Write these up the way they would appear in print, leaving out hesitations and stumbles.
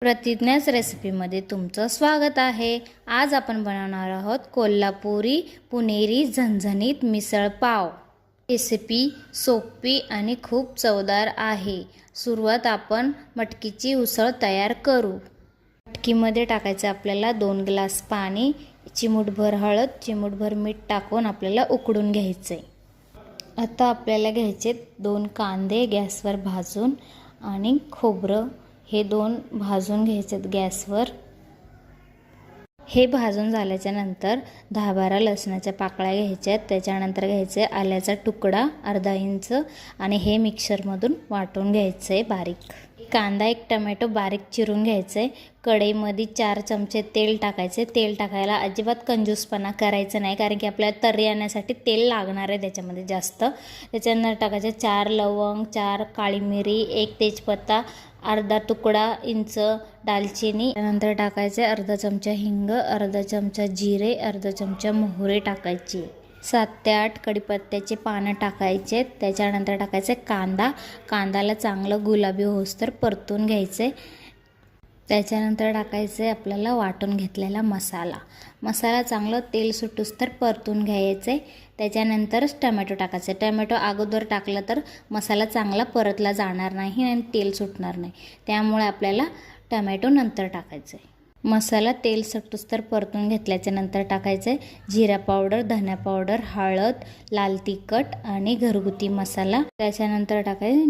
प्रतिज्ञाच रेसिपीमध्ये तुमचं स्वागत आहे। आज आपण बनवणार आहोत कोल्हापुरी पुणेरी झणझणीत मिसळ पाव। रेसिपी सोपी आणि खूप चवदार आहे। सुरुवात आपण मटकीची उसळ तयार करू। मटकीमध्ये टाकायचं आपल्याला 2 ग्लास पाणी, चिमूटभर हळद, चिमूटभर मीठ टाकून आपल्याला उकडून घ्यायचे। आता आपल्याला घ्यायचे 2 कांदे गॅसवर भाजून आणि खोबरं हे 2 भाजून घ्यायचे गॅसवर। हे भाजून झाल्याच्या नंतर 10-12 लसणाच्या पाकळ्या घ्यायच्या। त्याच्यानंतर घ्यायचे आल्याचा तुकडा अर्धा इंच आणि हे मिक्सरमधून वाटून घ्यायचे बारीक। कांदा, 1 टोमॅटो बारीक चिरून घ्यायचे। कढईमध्ये 4 चमचे तेल टाकायचे। तेल टाकायला अजिबात कंजूसपणा करायचं नाही, कारण की आपल्याला तर्री येण्यासाठी तेल लागणार आहे त्याच्यामध्ये जास्त। त्याच्यानंतर टाकायचे 4 लवंग, 4 काळी मिरी, 1 तेजपत्ता, अर्धा तुकडा इंच दालचिनी। त्यानंतर टाकायचे अर्धा चमचा हिंग, अर्धा चमचा जिरे, अर्धा चमचा मोहरी टाकायची। 7 ते 8 कढीपत्त्याचे पानं टाकायचे। त्याच्यानंतर टाकायचे कांदाला चांगलं गुलाबी होईस्तोवर परतून घ्यायचे। त्याच्यानंतर टाकायचे आपल्याला वाटून घेतलेला मसाला चांगलं तेल सुटूस्तोवर परतून घ्यायचे। त्याच्यानंतरच टोमॅटो टाकायचे। टोमॅटो अगोदर टाकलं तर मसाला चांगला परतला जाणार नाही आणि तेल सुटणार नाही, त्यामुळे आपल्याला टोमॅटो नंतर टाकायचे। मसाला तेल सुटूस्तोवर परतून घेतल्याच्या नंतर टाकायचे जिरा पावडर, धना पावडर, हळद, लाल तिखट आणि घरगुती मसाला। त्याच्यानंतर टाकायचे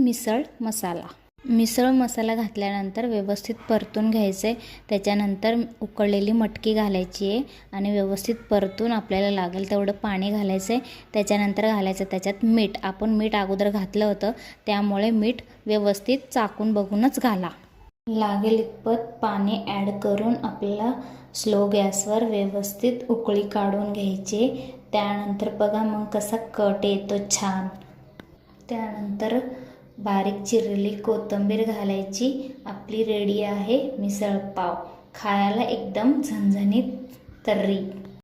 मिसळ मसाला घातल्यानंतर व्यवस्थित परतून घ्यायचे। त्याच्यानंतर उकळलेली मटकी घालायची आहे आणि व्यवस्थित परतून आपल्याला लागेल तेवढं पाणी घालायचे। त्याच्यानंतर घालायचं त्याच्यात मीठ। आपण मीठ अगोदर घातलं होतं, त्यामुळे मीठ व्यवस्थित चाकून बघूनच घाला। लागेल इतपत पाणी ॲड करून आपल्याला स्लो गॅसवर व्यवस्थित उकळी काढून घ्यायची। त्यानंतर बघा मग कसा कट येतो छान। त्यानंतर बारीक चिरलेली कोथिंबीर घालायची। आपली रेडी आहे मिसळ पाव। खायला एकदम झणझणीत तर्री।